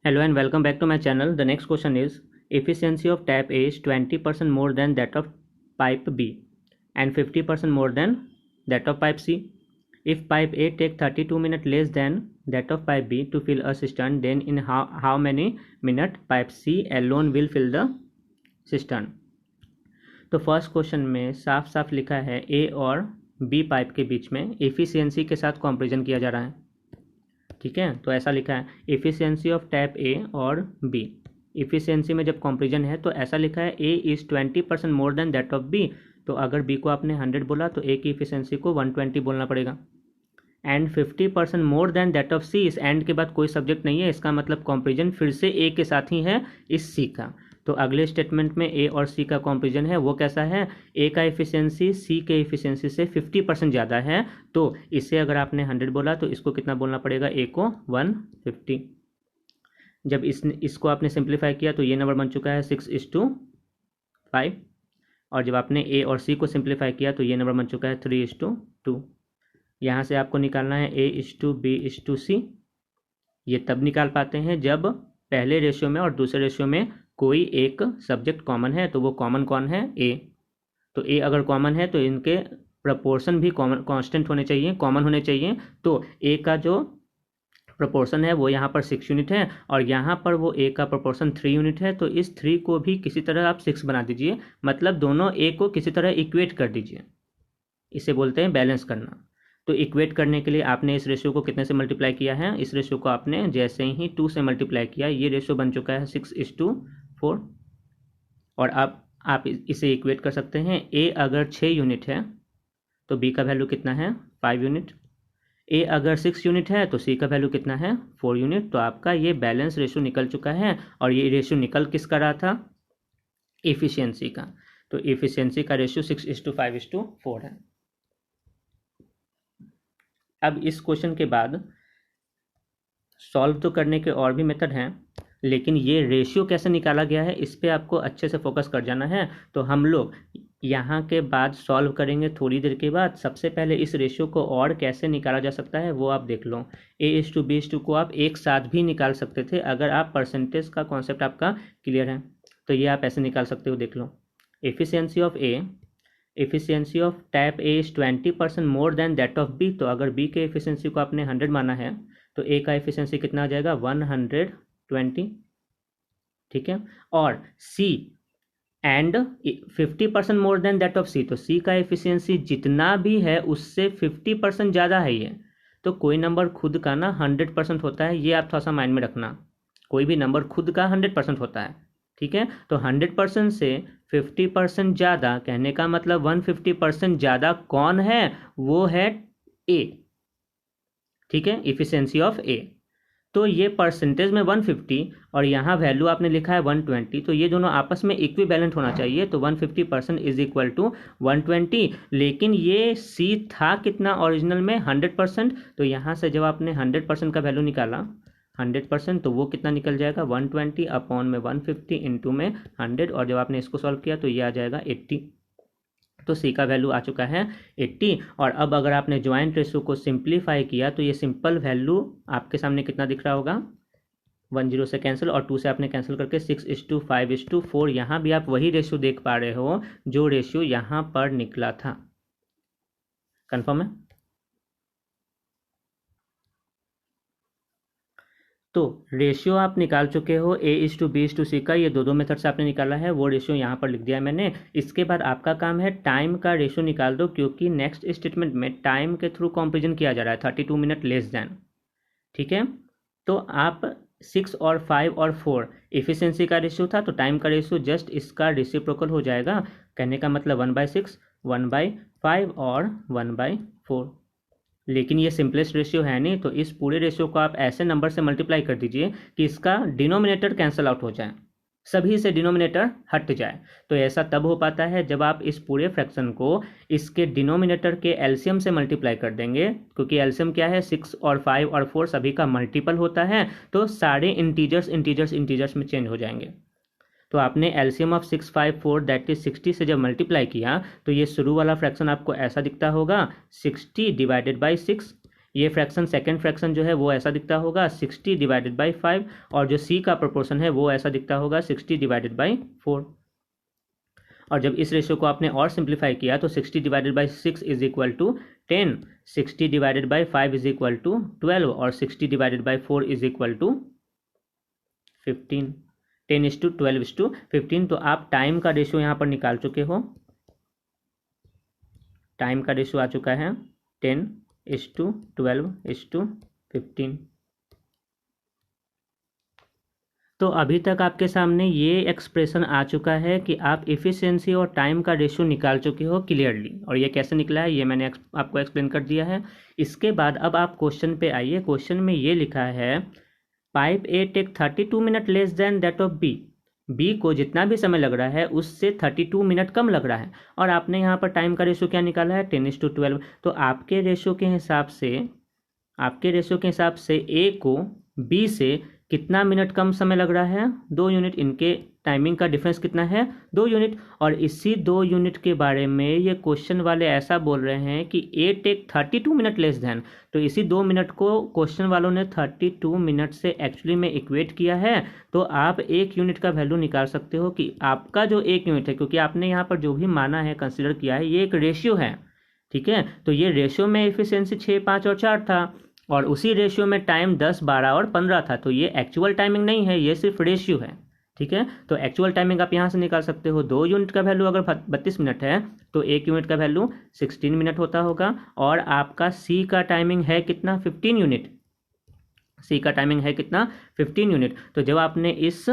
Hello and welcome back to my channel. The next question is efficiency of tap A is 20% more than that of pipe B and 50% more than that of pipe C. If pipe A take 32 minutes less than that of pipe B to fill a cistern, then in how many minutes pipe C alone will fill the cistern? तो first question में साफ साफ लिखा है ए और B pipe के बीच में efficiency के साथ कंपैरिजन किया जा रहा है। ठीक है, तो ऐसा लिखा है एफिशिएंसी ऑफ टैप ए और बी। एफिशिएंसी में जब कंपैरिजन है तो ऐसा लिखा है A is 20% more than that of B. तो अगर बी को आपने 100 बोला तो ए की एफिशिएंसी को 120 बोलना पड़ेगा। And 50% more than that of C, इस एंड के बाद कोई सब्जेक्ट नहीं है, इसका मतलब कंपैरिजन फिर से ए के साथ ही है इस सी का। तो अगले स्टेटमेंट में ए और सी का कंपैरिजन है वो कैसा है, ए का एफिशिएंसी सी के एफिशिएंसी से 50% ज़्यादा है। तो इसे अगर आपने 100 बोला तो इसको कितना बोलना पड़ेगा, ए को 150। जब इसको आपने सिंप्लीफाई किया तो ये नंबर बन चुका है 6:5। और जब आपने ए और सी को सिंप्लीफाई किया तो ये नंबर बन चुका है 3:2। यहाँ से आपको निकालना है A:B:C। ये तब निकाल पाते हैं जब पहले रेशियो में और दूसरे रेशियो में कोई एक सब्जेक्ट कॉमन है। तो वो कॉमन कौन है, ए। तो ए अगर कॉमन है तो इनके प्रपोर्शन भी कांस्टेंट होने चाहिए, कॉमन होने चाहिए। तो ए का जो प्रपोर्शन है वो यहाँ पर 6 यूनिट है और यहाँ पर वो ए का प्रपोर्शन 3 यूनिट है। तो इस 3 को भी किसी तरह आप 6 बना दीजिए, मतलब दोनों ए को किसी तरह इक्वेट कर दीजिए। इसे बोलते हैं बैलेंस करना। तो इक्वेट करने के लिए आपने इस रेशियो को कितने से मल्टीप्लाई किया है, इस रेशियो को आपने जैसे ही 2 से मल्टीप्लाई किया, ये रेशियो बन चुका है 6:4। और अब आप इसे इक्वेट कर सकते हैं। ए अगर 6 यूनिट है तो बी का वैल्यू कितना है, 5 यूनिट। ए अगर 6 यूनिट है तो सी का वैल्यू कितना है, 4 यूनिट। तो आपका ये बैलेंस रेशियो निकल चुका है। और ये रेशियो निकल किसका रहा था, एफिशिएंसी का। तो एफिशिएंसी का रेशियो 6:5:4 है। अब इस क्वेश्चन के बाद सॉल्व तो करने के और भी मेथड हैं, लेकिन ये रेशियो कैसे निकाला गया है इस पे आपको अच्छे से फोकस कर जाना है। तो हम लोग यहाँ के बाद सॉल्व करेंगे थोड़ी देर के बाद। सबसे पहले इस रेशियो को और कैसे निकाला जा सकता है वो आप देख लो। A:B:2 को आप एक साथ भी निकाल सकते थे अगर आप परसेंटेज का कॉन्सेप्ट आपका क्लियर है। तो ये आप ऐसे निकाल सकते हो, देख लो। Efficiency of A, efficiency of tap A is 20% more than that of B. तो अगर बी के एफिशिएंसी को आपने 100 माना है तो ए का एफिशिएंसी कितना आ जाएगा, 120। ठीक है। और C and 50% more than that of C, तो सी का एफिशिएंसी जितना भी है उससे 50% ज़्यादा है ये। तो कोई नंबर खुद का ना 100% होता है, ये आप थोड़ा सा माइंड में रखना। कोई भी नंबर खुद का 100% होता है। ठीक है। तो 100% से 50% ज़्यादा कहने का मतलब 150% ज़्यादा कौन है, वो है ए। ठीक है, एफिशिएंसी ऑफ ए। तो ये परसेंटेज में 150 और यहाँ वैल्यू आपने लिखा है 120। तो ये दोनों आपस में इक्विवेलेंट होना चाहिए। तो 150% इज इक्वल टू 120। लेकिन ये सी था कितना ओरिजिनल में, 100%। तो यहाँ से जब आपने 100% का वैल्यू निकाला 100%, तो वो कितना निकल जाएगा, 120 अपॉन में 150 इंटू में 100। और जब आपने इसको सॉल्व किया तो ये आ जाएगा 80। तो सी का वैल्यू आ चुका है 80। और अब अगर आपने ज्वाइंट रेशियो को सिंप्लीफाई किया तो ये सिंपल वैल्यू आपके सामने कितना दिख रहा होगा, 10 से कैंसिल और 2 से आपने कैंसिल करके 6:5:4। यहाँ भी आप वही रेशियो देख पा रहे हो जो रेशियो यहाँ पर निकला था। कंफर्म है। तो रेशियो आप निकाल चुके हो A:B:C का, ये दो मेथड से आपने निकाला है, वो रेशियो यहाँ पर लिख दिया है मैंने। इसके बाद आपका काम है टाइम का रेशियो निकाल दो, क्योंकि नेक्स्ट स्टेटमेंट में टाइम के थ्रू कंपैरिजन किया जा रहा है, 32 मिनट लेस देन। ठीक है। तो आप 6 और 5 और 4 एफिशिएंसी का रेशियो था, तो टाइम का रेशियो जस्ट इसका रेसिप्रोकल हो जाएगा। कहने का मतलब 1/6, 1/5 और 1/4। लेकिन ये सिंपलेस्ट रेशियो है नहीं, तो इस पूरे रेशियो को आप ऐसे नंबर से मल्टीप्लाई कर दीजिए कि इसका डिनोमिनेटर कैंसिल आउट हो जाए, सभी से डिनोमिनेटर हट जाए। तो ऐसा तब हो पाता है जब आप इस पूरे फ्रैक्शन को इसके डिनोमिनेटर के एलसीएम से मल्टीप्लाई कर देंगे, क्योंकि एलसीएम क्या है, 6 और 5 और 4 सभी का मल्टीपल होता है। तो सारे इंटीजर्स में चेंज हो जाएंगे। तो आपने एलसीएम ऑफ 6, 5, 4 दैट इज 60 से जब मल्टीप्लाई किया तो ये शुरू वाला फ्रैक्शन आपको ऐसा दिखता होगा, 60 डिवाइडेड बाई 6। ये फ्रैक्शन सेकेंड फ्रैक्शन जो है वो ऐसा दिखता होगा 60 डिवाइडेड बाई 5, और जो सी का प्रोपोर्शन है वो ऐसा दिखता होगा 60 डिवाइडेड बाई 4। और जब इस रेशियो को आपने और सिंप्लीफाई किया तो 60 divided by 6 is equal to 10, 60 divided by 5 is equal to 12, और 60 divided by 4 is equal to 15। 10:12:15। तो आप टाइम का रेशियो यहाँ पर निकाल चुके हो। टाइम का रेशियो आ चुका है 10:12:15। तो अभी तक आपके सामने ये एक्सप्रेशन आ चुका है कि आप एफिशिएंसी और टाइम का रेशियो निकाल चुके हो क्लियरली, और ये कैसे निकला है ये मैंने आपको एक्सप्लेन कर दिया है। इसके बाद अब आप क्वेश्चन पे आइए। क्वेश्चन में ये लिखा है pipe A take 32 minute less than that of B. B को जितना भी समय लग रहा है उससे 32 मिनट कम लग रहा है, और आपने यहाँ पर टाइम का रेशियो क्या निकाला है 10:12। तो आपके रेशियो के हिसाब से ए को बी से कितना मिनट कम समय लग रहा है 2 यूनिट। इनके टाइमिंग का डिफरेंस कितना है 2 यूनिट। और इसी 2 यूनिट के बारे में ये क्वेश्चन वाले ऐसा बोल रहे हैं कि ए टेक 32 मिनट लेस देन, तो इसी 2 मिनट को क्वेश्चन वालों ने 32 मिनट से एक्चुअली में इक्वेट किया है। तो आप 1 यूनिट का वैल्यू निकाल सकते हो कि आपका जो 1 यूनिट है, क्योंकि आपने यहाँ पर जो भी माना है कंसिडर किया है ये एक रेशियो है, ठीक है। तो ये रेशियो में एफिशिएंसी 6, 5 और 4 था, और उसी रेशियो में टाइम 10, 12 और 15 था। तो ये एक्चुअल टाइमिंग नहीं है, ये सिर्फ रेशियो है, ठीक है। तो एक्चुअल टाइमिंग आप यहाँ से निकाल सकते हो। 2 यूनिट का वैल्यू अगर 32 मिनट है तो 1 यूनिट का वैल्यू 16 मिनट होता होगा। और आपका सी का टाइमिंग है कितना 15 यूनिट। सी का टाइमिंग है कितना 15 यूनिट। तो जब आपने इस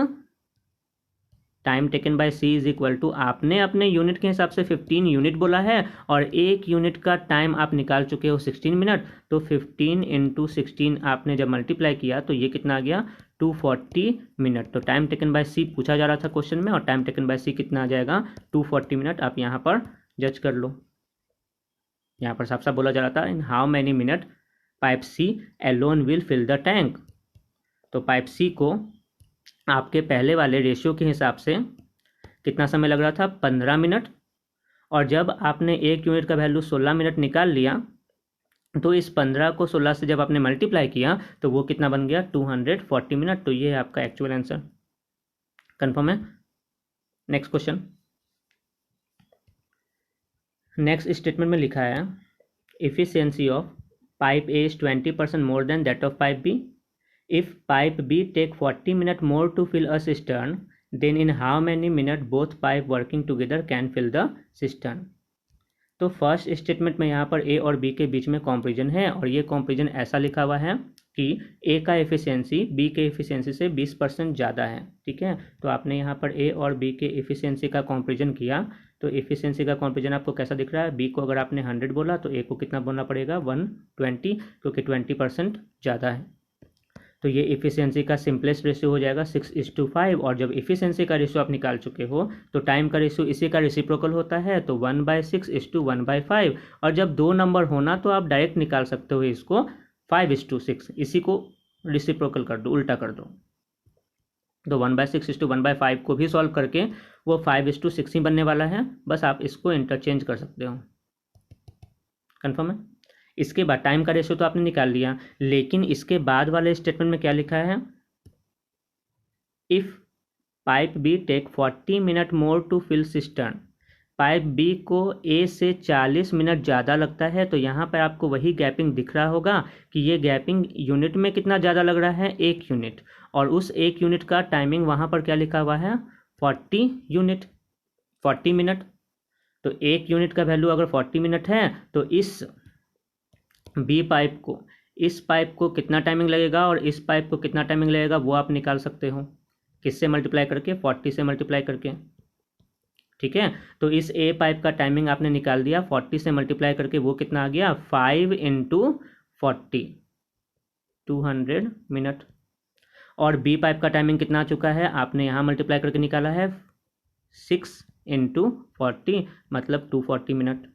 time taken by C is equal to, आपने अपने यूनिट के हिसाब से 15 यूनिट बोला है, और 1 यूनिट का टाइम आप निकाल चुके हो 16 मिनट। तो 15 × 16 आपने जब मल्टीप्लाई किया तो ये कितना आ गया 240 मिनट। तो टाइम टेकन बाय सी पूछा जा रहा था क्वेश्चन में, और टाइम टेकन बाय सी कितना आ जाएगा 240 मिनट। आप यहाँ पर जज कर लो। यहाँ पर साफ साफ बोला जा रहा था in how many minute pipe C alone will fill the tank. तो पाइप सी को आपके पहले वाले रेशियो के हिसाब से कितना समय लग रहा था 15 मिनट, और जब आपने 1 यूनिट का वैल्यू 16 मिनट निकाल लिया तो इस 15 को 16 से जब आपने मल्टीप्लाई किया तो वो कितना बन गया 240 मिनट। तो ये है आपका एक्चुअल आंसर। कंफर्म है। Next question. नेक्स्ट स्टेटमेंट में लिखा है efficiency of pipe A is 20% more than that of pipe B. If pipe B take 40 minutes more to fill a cistern, then in how many minutes both pipe working together can fill the cistern? तो first statement में यहाँ पर ए और B के बीच में comparison है, और ये कंपैरिजन ऐसा लिखा हुआ है कि ए का एफिशिएंसी बी के एफिशिएंसी से 20% ज़्यादा है, ठीक है। तो आपने यहाँ पर ए और बी के एफिशिएंसी का कंपैरिजन किया, तो एफिशिएंसी का कंपैरिजन आपको कैसा दिख रहा है। बी को अगर आपने 100 बोला तो ए को कितना बोलना पड़ेगा 120, क्योंकि 20% ज़्यादा है। तो ये एफिशिएंसी का सिंपलेस्ट रेशियो हो जाएगा 6:5। और जब एफिशिएंसी का रेशियो आप निकाल चुके हो तो टाइम का रेशियो इसी का रेसिप्रोकल होता है, तो 1/6:1/5। और जब 2 नंबर होना तो आप डायरेक्ट निकाल सकते हो इसको 5:6, इसी को रेसिप्रोकल कर दो, उल्टा कर दो। तो 1/6:1/5 को भी सॉल्व करके वो 5:6 ही बनने वाला है, बस आप इसको इंटरचेंज कर सकते हो। कन्फर्म है। इसके बाद टाइम का रेशियो तो आपने निकाल लिया, लेकिन इसके बाद वाले स्टेटमेंट में क्या लिखा है if pipe B take 40 minute more to fill cistern. Pipe B को ए से 40 मिनट ज़्यादा लगता है। तो यहाँ पर आपको वही गैपिंग दिख रहा होगा कि ये गैपिंग यूनिट में कितना ज़्यादा लग रहा है 1 यूनिट, और उस 1 यूनिट का टाइमिंग वहाँ पर क्या लिखा हुआ है 40 मिनट। तो 1 यूनिट का वैल्यू अगर 40 मिनट है तो इस इस पाइप को कितना टाइमिंग लगेगा और इस पाइप को कितना टाइमिंग लगेगा वो आप निकाल सकते हो। किससे मल्टीप्लाई करके 40 से मल्टीप्लाई करके, ठीक है। तो इस ए पाइप का टाइमिंग आपने निकाल दिया 40 से मल्टीप्लाई करके, वो कितना आ गया 5 × 40 200 मिनट। और बी पाइप का टाइमिंग कितना आ चुका है आपने यहाँ मल्टीप्लाई करके निकाला है 6 × 40 मतलब 240 मिनट।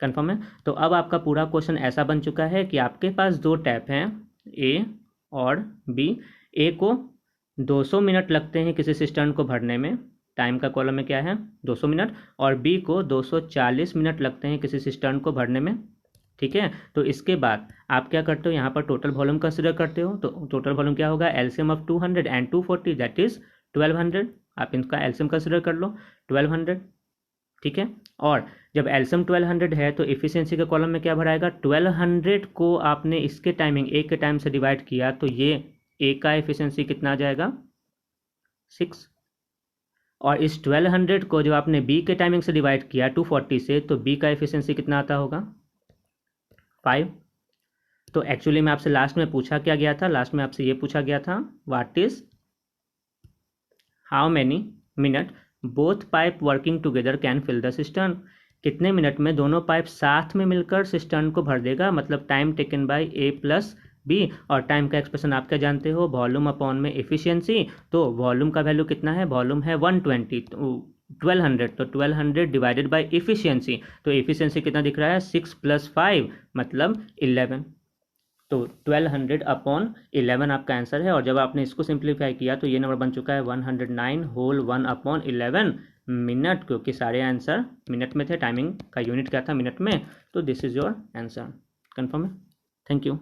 कंफर्म है। तो अब आपका पूरा क्वेश्चन ऐसा बन चुका है कि आपके पास 2 टैप हैं ए और बी। ए को 200 मिनट लगते हैं किसी सिस्टर्न को भरने में, टाइम का कॉलम में क्या है 200 मिनट, और बी को 240 मिनट लगते हैं किसी सिस्टर्न को भरने में, ठीक है। तो इसके बाद आप क्या करते हो, यहाँ पर टोटल वॉल्यूम कंसिडर करते हो, तो टोटल वॉल्यूम क्या होगा, LCM of 200 and 240 that is 1200। आप इनका एलसीएम कंसिडर कर लो 1200, ठीक है। और जब एलसीएम 1200 है तो इफिशियंसी के कॉलम में क्या भराएगा, 1200 को आपने इसके टाइमिंग ए के टाइम से डिवाइड किया तो ये ए का एफिशिएंसी कितना आ जाएगा, 6। और इस 1200 को जब आपने बी के टाइमिंग से डिवाइड किया 240 से, तो बी का एफिशिएंसी कितना आता होगा, 5। तो एक्चुअली में आपसे लास्ट में पूछा क्या गया था, लास्ट में आपसे ये पूछा गया था, what is how many minute both pipe working together can fill the cistern. कितने मिनट में दोनों पाइप साथ में मिलकर सिस्टर्न को भर देगा, मतलब time taken by A plus B. और टाइम का एक्सप्रेशन आप क्या जानते हो, वॉल्यूम अपॉन में एफिशिएंसी। तो वॉल्यूम का वैल्यू कितना है, वॉल्यूम है 120, तो 1200, तो 1200 डिवाइडेड बाय एफिशिएंसी, तो एफिशिएंसी कितना दिख रहा है, 6 + 5 मतलब 11। तो 1200 अपॉन 11 आपका आंसर है। और जब आपने इसको सिंप्लीफाई किया तो ये नंबर बन चुका है 109 होल 1 अपॉन 11 मिनट, क्योंकि सारे आंसर मिनट में थे, टाइमिंग का यूनिट क्या था, मिनट में। तो this is your answer, confirm है। Thank you.